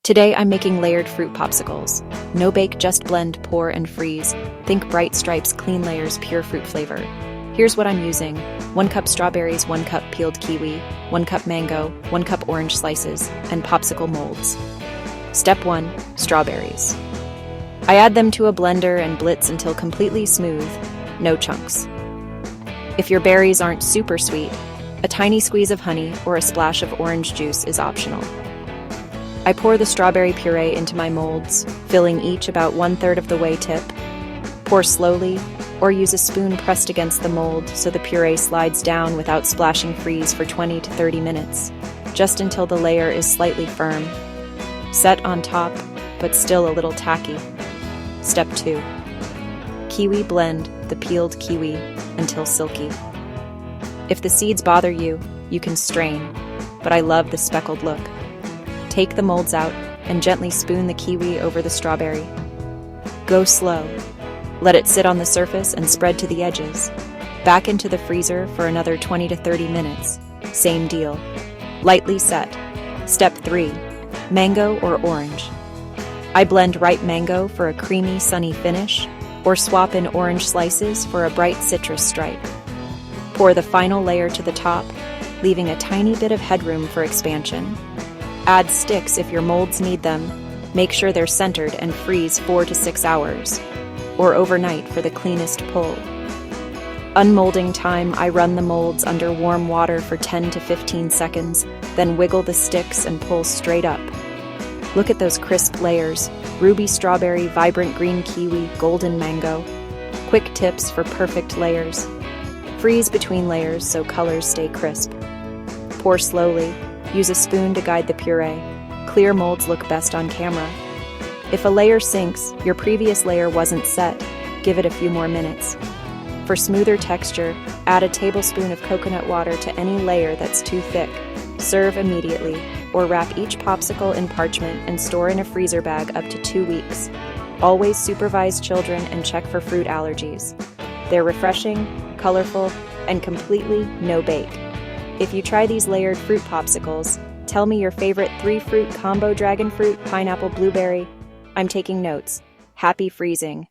Today I'm making layered fruit popsicles. No bake, just blend, pour, and freeze. Think bright stripes, clean layers, pure fruit flavor. Here's what I'm using. 1 cup strawberries, 1 cup peeled kiwi, 1 cup mango, 1 cup orange slices, and popsicle molds. Step 1. Strawberries. I add them to a blender and blitz until completely smooth, no chunks. If your berries aren't super sweet, a tiny squeeze of honey or a splash of orange juice is optional. I pour the strawberry puree into my molds, filling each about 1/3 of the way tip. Pour slowly, or use a spoon pressed against the mold so the puree slides down without splashing. Freeze for 20 to 30 minutes, just until the layer is slightly firm. Set on top, but still a little tacky. Step 2. Kiwi. Blend the peeled kiwi until silky. If the seeds bother you, you can strain, but I love the speckled look. Take the molds out and gently spoon the kiwi over the strawberry. Go slow. Let it sit on the surface and spread to the edges. Back into the freezer for another 20 to 30 minutes. Same deal. Lightly set. Step 3. Mango or orange. I blend ripe mango for a creamy, sunny finish, or swap in orange slices for a bright citrus stripe. Pour the final layer to the top, leaving a tiny bit of headroom for expansion. Add sticks if your molds need them. Make sure they're centered and freeze 4 to 6 hours, or overnight for the cleanest pull. Unmolding time, I run the molds under warm water for 10 to 15 seconds, then wiggle the sticks and pull straight up. Look at those crisp layers: ruby strawberry, vibrant green kiwi, golden mango. Quick tips for perfect layers. Freeze between layers so colors stay crisp. Pour slowly. Use a spoon to guide the puree. Clear molds look best on camera. If a layer sinks, your previous layer wasn't set, give it a few more minutes. For smoother texture, add a tablespoon of coconut water to any layer that's too thick. Serve immediately, or wrap each popsicle in parchment and store in a freezer bag up to 2 weeks. Always supervise children and check for fruit allergies. They're refreshing, colorful, and completely no bake. If you try these layered fruit popsicles, tell me your favorite 3-fruit combo: dragon fruit, pineapple, blueberry. I'm taking notes. Happy freezing.